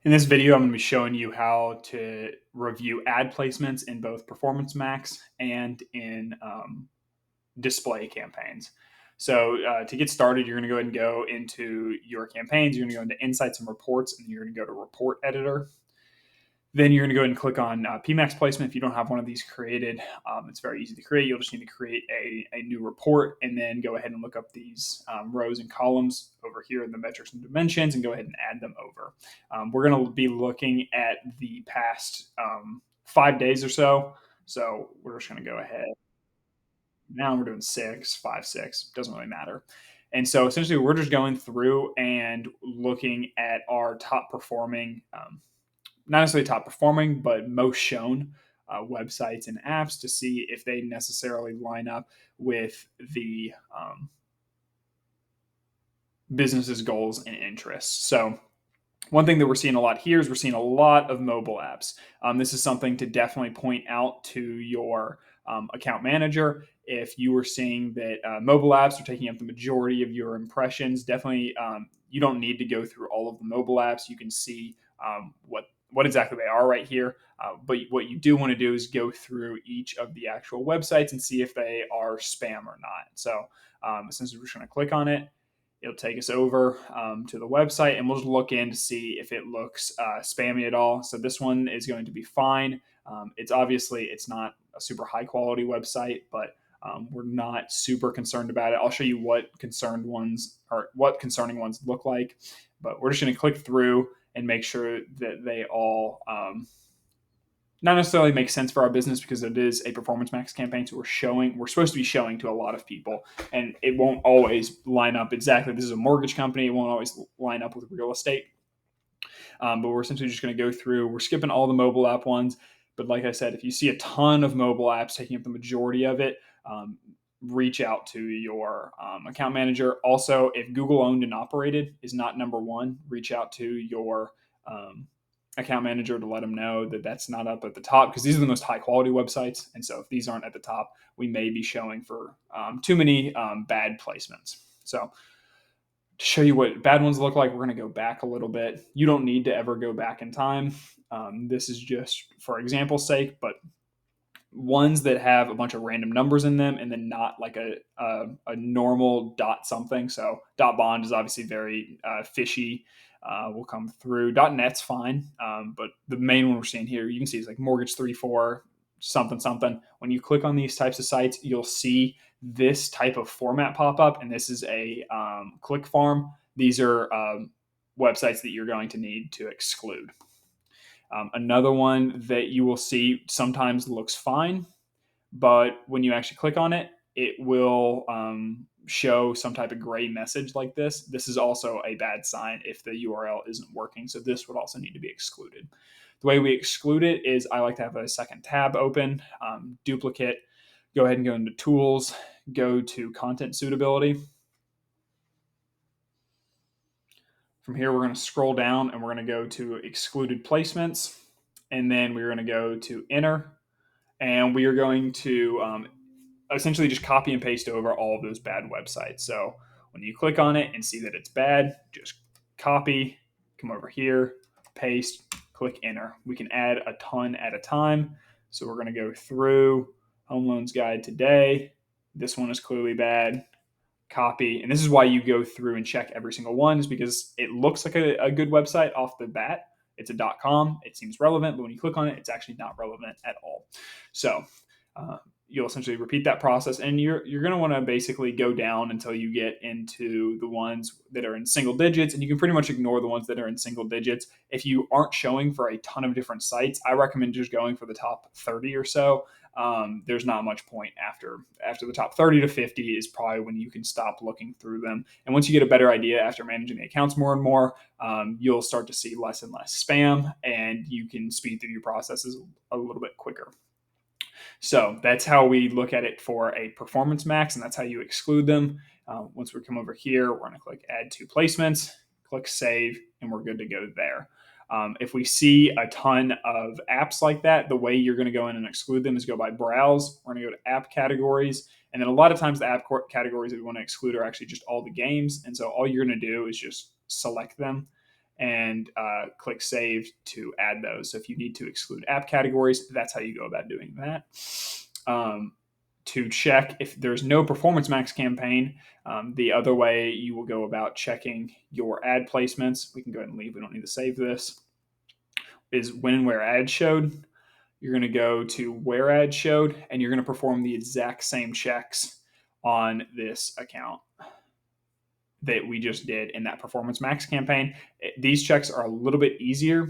In this video, I'm going to be showing you how to review ad placements in both Performance Max and in display campaigns. So to get started, you're going to go ahead and go into your campaigns. You're going to go into Insights and Reports, and you're going to go to Report Editor. Then you're going to go ahead and click on PMAX placement. If you don't have one of these created, it's very easy to create. You'll just need to create a new report and then go ahead and look up these rows and columns over here in the metrics and dimensions and go ahead and add them over. We're going to be looking at the past 5 days or so. So we're just going to go ahead. Now we're doing 6, 5, 6. Doesn't really matter. And so essentially, we're just going through and looking at our top performing not necessarily top performing, but most shown websites and apps to see if they necessarily line up with the business's goals and interests. So one thing that we're seeing a lot here is we're seeing a lot of mobile apps. This is something to definitely point out to your account manager. If you were seeing that mobile apps are taking up the majority of your impressions, definitely you don't need to go through all of the mobile apps. You can see what exactly they are right here. But what you do want to do is go through each of the actual websites and see if they are spam or not. So essentially, we're just going to click on it. It'll take us over to the website, and we'll just look in to see if it looks spammy at all. So this one is going to be fine. It's not a super high quality website, but we're not super concerned about it. I'll show you what concerning ones look like, but we're just going to click through and make sure that they all not necessarily make sense for our business because it is a Performance Max campaign. So we're supposed to be showing to a lot of people, and it won't always line up exactly. This is a mortgage company. It won't always line up with real estate. But we're essentially just going to go through. We're skipping all the mobile app ones. But like I said, if you see a ton of mobile apps taking up the majority of it, reach out to your account manager. Also, if Google owned and operated is not number one, reach out to your account manager to let them know that that's not up at the top because these are the most high quality websites. And so if these aren't at the top, we may be showing for too many bad placements. So to show you what bad ones look like, we're going to go back a little bit. You don't need to ever go back in time. This is just for example's sake, but ones that have a bunch of random numbers in them and then not like a normal dot something. So dot bond is obviously very fishy. Will come through. .net's fine, but the main one we're seeing here, you can see is like mortgage 34 something something. When you click on these types of sites, you'll see this type of format pop up, and this is a click farm. These are websites that you're going to need to exclude. Another one that you will see sometimes looks fine, but when you actually click on it, it will show some type of gray message like this. This is also a bad sign if the URL isn't working. So this would also need to be excluded. The way we exclude it is I like to have a second tab open, duplicate, go ahead and go into tools, go to content suitability. From here, we're going to scroll down and we're going to go to excluded placements. And then we're going to go to enter. And we are going to essentially just copy and paste over all of those bad websites. So when you click on it and see that it's bad, just copy, come over here, paste, click enter. We can add a ton at a time. So we're going to go through Home Loans Guide today. This one is clearly bad. Copy. And this is why you go through and check every single one, is because it looks like a good website off the bat. It's a .com. It seems relevant, but when you click on it, it's actually not relevant at all. So you'll essentially repeat that process, and you're going to want to basically go down until you get into the ones that are in single digits, and you can pretty much ignore the ones that are in single digits. If you aren't showing for a ton of different sites, I recommend just going for the top 30 or so. There's not much point after the top 30 to 50 is probably when you can stop looking through them. And once you get a better idea after managing the accounts more and more, you'll start to see less and less spam, and you can speed through your processes a little bit quicker. So that's how we look at it for a Performance Max, and that's how you exclude them. Once we come over here, we're going to click Add to Placements, click Save, and we're good to go there. If we see a ton of apps like that, the way you're going to go in and exclude them is go by Browse. We're going to go to App Categories. And then a lot of times the app categories that we want to exclude are actually just all the games. And so all you're going to do is just select them. and click Save to add those. So if you need to exclude app categories, that's how you go about doing that. To check if there's no Performance Max campaign, the other way you will go about checking your ad placements, we can go ahead and leave, we don't need to save this, is when and where ads showed. You're going to go to where ads showed, and you're going to perform the exact same checks on this account that we just did in that Performance Max campaign. These checks are a little bit easier.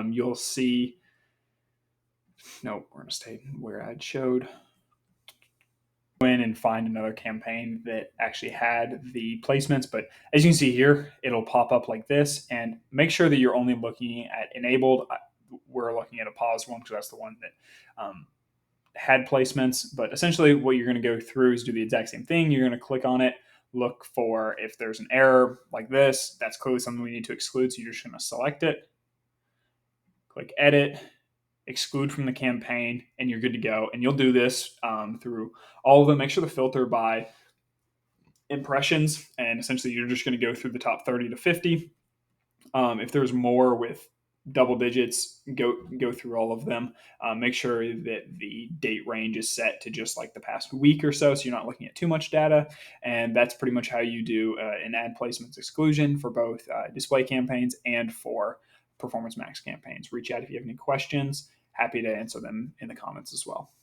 You'll see, no, we're going to stay where ads showed. In and find another campaign that actually had the placements. But as you can see here, it'll pop up like this, and make sure that you're only looking at enabled. We're looking at a paused one because that's the one that had placements. But essentially what you're going to go through is do the exact same thing. You're going to click on it, look for if there's an error like this, that's clearly something we need to exclude. So you're just going to select it, click edit, exclude from the campaign, and you're good to go. And you'll do this through all of them. Make sure to filter by impressions, and essentially you're just going to go through the top 30 to 50. If there's more with double digits, go through all of them. Make sure that the date range is set to just like the past week or so you're not looking at too much data. And that's pretty much how you do an ad placements exclusion for both display campaigns and for Performance Max campaigns. Reach out if you have any questions. Happy to answer them in the comments as well.